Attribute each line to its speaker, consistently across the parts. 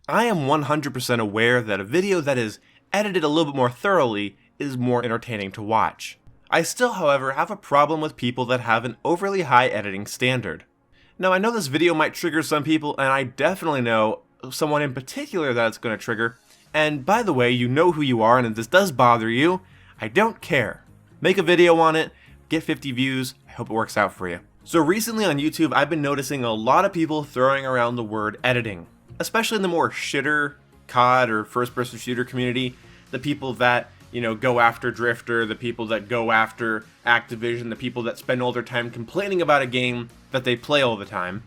Speaker 1: I am 100% aware that a video that is edited a little bit more thoroughly is more entertaining to watch. I still, however, have a problem with people that have an overly high editing standard. Now, I know this video might trigger some people, and I definitely know someone in particular that it's going to trigger. And by the way, you know who you are, and if this does bother you, I don't care. Make a video on it, get 50 views, I hope it works out for you. So recently on YouTube, I've been noticing a lot of people throwing around the word editing, especially in the more shitter COD or first-person shooter community, the people that, go after Drifter, the people that go after Activision, the people that spend all their time complaining about a game that they play all the time.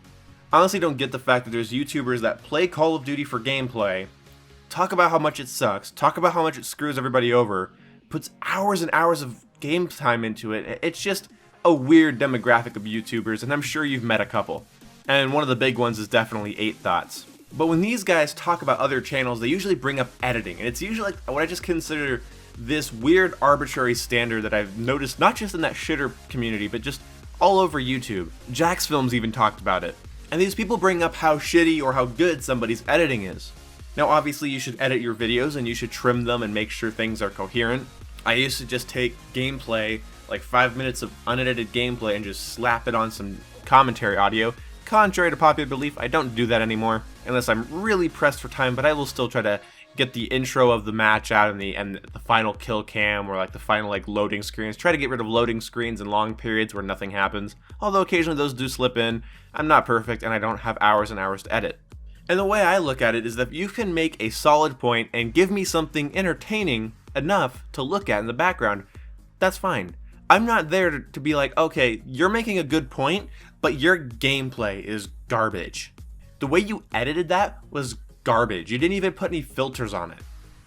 Speaker 1: I honestly don't get the fact that there's YouTubers that play Call of Duty for gameplay, talk about how much it sucks, talk about how much it screws everybody over, puts hours and hours of game time into it. It's just a weird demographic of YouTubers, and I'm sure you've met a couple. And one of the big ones is definitely 8 Thoughts. But when these guys talk about other channels, they usually bring up editing, and it's usually like what I just consider this weird arbitrary standard that I've noticed not just in that shitter community, but just all over YouTube. Jack's Films even talked about it. And these people bring up how shitty or how good somebody's editing is. Now obviously you should edit your videos and you should trim them and make sure things are coherent. I used to just take gameplay, like 5 minutes of unedited gameplay, and just slap it on some commentary audio. Contrary to popular belief, I don't do that anymore, unless I'm really pressed for time, but I will still try to get the intro of the match out and the final kill cam, or like the final loading screens. Try to get rid of loading screens and long periods where nothing happens, although occasionally those do slip in. I'm not perfect and I don't have hours and hours to edit. And the way I look at it is that if you can make a solid point and give me something entertaining enough to look at in the background, that's fine. I'm not there to be like, okay, you're making a good point, but your gameplay is garbage. The way you edited that was garbage. You didn't even put any filters on it.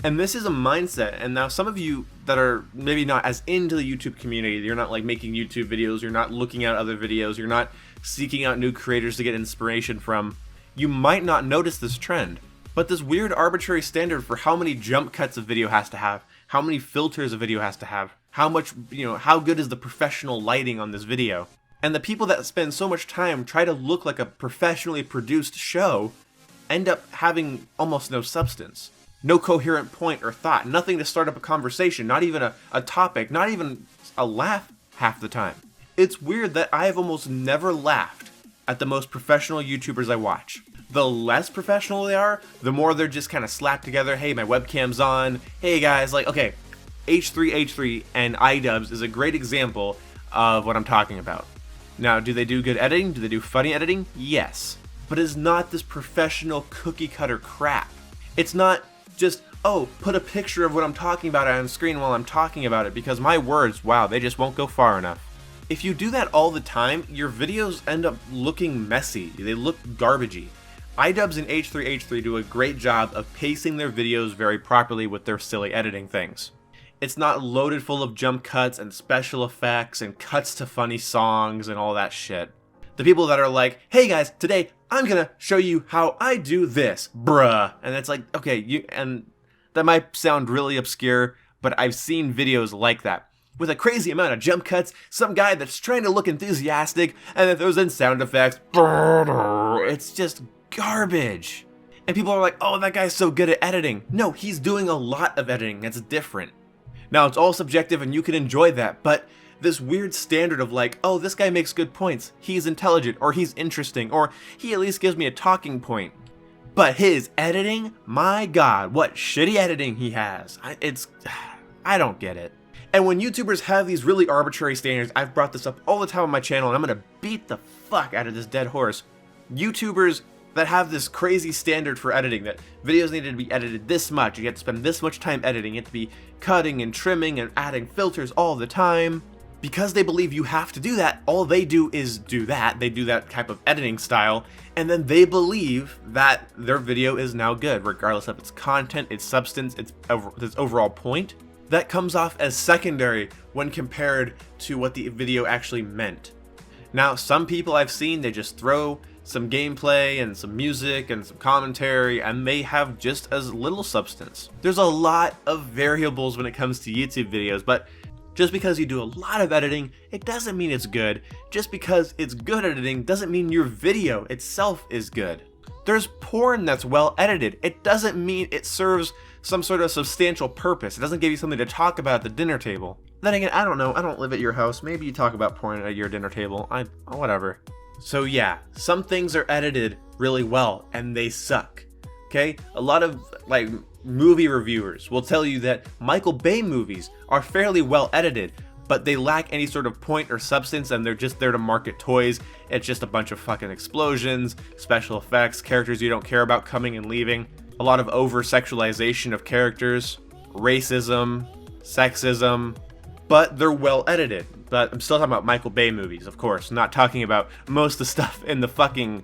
Speaker 1: And this is a mindset, and now some of you that are maybe not as into the YouTube community, you're not making YouTube videos, you're not looking at other videos, you're not seeking out new creators to get inspiration from, you might not notice this trend. But this weird arbitrary standard for how many jump cuts a video has to have, how many filters a video has to have, how much, how good is the professional lighting on this video. And the people that spend so much time try to look like a professionally produced show end up having almost no substance. No coherent point or thought, nothing to start up a conversation, not even a topic, not even a laugh half the time. It's weird that I've almost never laughed at the most professional YouTubers I watch. The less professional they are, the more they're just kind of slapped together. Hey, my webcam's on. Hey guys, okay, H3 and iDubbbz is a great example of what I'm talking about. Now, do they do good editing? Do they do funny editing? Yes. But it's not this professional cookie cutter crap. It's not just, oh, put a picture of what I'm talking about on screen while I'm talking about it, because my words, wow, they just won't go far enough. If you do that all the time, your videos end up looking messy. They look garbagey. iDubbbz and H3 do a great job of pacing their videos very properly with their silly editing things. It's not loaded full of jump cuts and special effects and cuts to funny songs and all that shit. The people that are like, hey guys, today I'm gonna show you how I do this, bruh. And it's like, okay, and that might sound really obscure, but I've seen videos like that. With a crazy amount of jump cuts, some guy that's trying to look enthusiastic, and then throws in sound effects. It's just garbage. And people are like, oh, that guy's so good at editing. No, he's doing a lot of editing. That's different. Now, it's all subjective and you can enjoy that, but this weird standard of oh, this guy makes good points, he's intelligent, or he's interesting, or he at least gives me a talking point. But his editing, my god, what shitty editing he has. I don't get it. And when YouTubers have these really arbitrary standards, I've brought this up all the time on my channel, and I'm gonna beat the fuck out of this dead horse. YouTubers that have this crazy standard for editing, that videos needed to be edited this much, you have to spend this much time editing, you have to be cutting and trimming and adding filters all the time. Because they believe you have to do that, all they do is do that. They do that type of editing style, and then they believe that their video is now good, regardless of its content, its substance, its overall point. That comes off as secondary when compared to what the video actually meant. Now, some people I've seen, they just throw some gameplay and some music and some commentary, and they have just as little substance. There's a lot of variables when it comes to YouTube videos, but just because you do a lot of editing, it doesn't mean it's good. Just because it's good editing doesn't mean your video itself is good. There's porn that's well edited. It doesn't mean it serves some sort of substantial purpose. It doesn't give you something to talk about at the dinner table. Then again, I don't know. I don't live at your house. Maybe you talk about porn at your dinner table. Whatever. So yeah, some things are edited really well and they suck. Okay? A lot of like movie reviewers will tell you that Michael Bay movies are fairly well edited, but they lack any sort of point or substance and they're just there to market toys. It's just a bunch of fucking explosions, special effects, characters you don't care about coming and leaving, a lot of over-sexualization of characters, racism, sexism, but they're well edited. But I'm still talking about Michael Bay movies, of course, not talking about most of the stuff in the fucking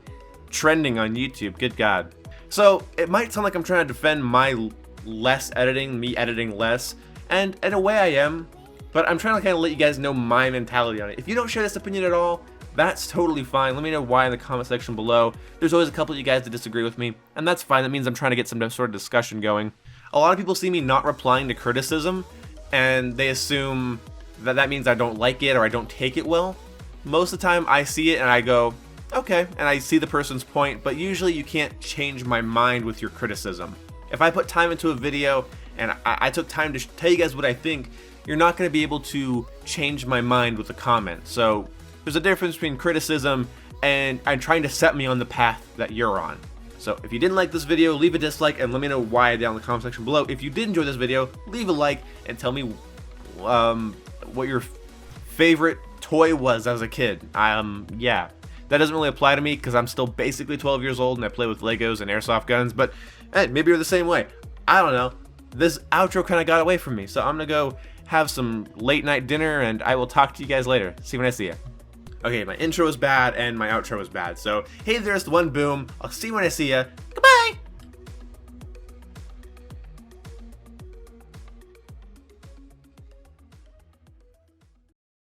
Speaker 1: trending on YouTube, good God. So it might sound like I'm trying to defend my less editing, me editing less, and in a way I am, but I'm trying to kind of let you guys know my mentality on it. If you don't share this opinion at all, that's totally fine. Let me know why in the comment section below. There's always a couple of you guys that disagree with me, and that's fine. That means I'm trying to get some sort of discussion going. A lot of people see me not replying to criticism, and they assume that that means I don't like it or I don't take it well. Most of the time I see it and I go, okay, and I see the person's point, but usually you can't change my mind with your criticism. If I put time into a video and I took time to tell you guys what I think, you're not going to be able to change my mind with a comment. So there's a difference between criticism and trying to set me on the path that you're on. So if you didn't like this video, leave a dislike and let me know why down in the comment section below. If you did enjoy this video, leave a like and tell me what your favorite toy was as a kid. Yeah. That doesn't really apply to me because I'm still basically 12 years old and I play with Legos and airsoft guns, but hey, maybe you're the same way. I don't know. This outro kind of got away from me, so I'm going to go have some late night dinner and I will talk to you guys later. See you when I see you. Okay, my intro was bad and my outro was bad, so hey, there's the one boom. I'll see you when I see you. Goodbye!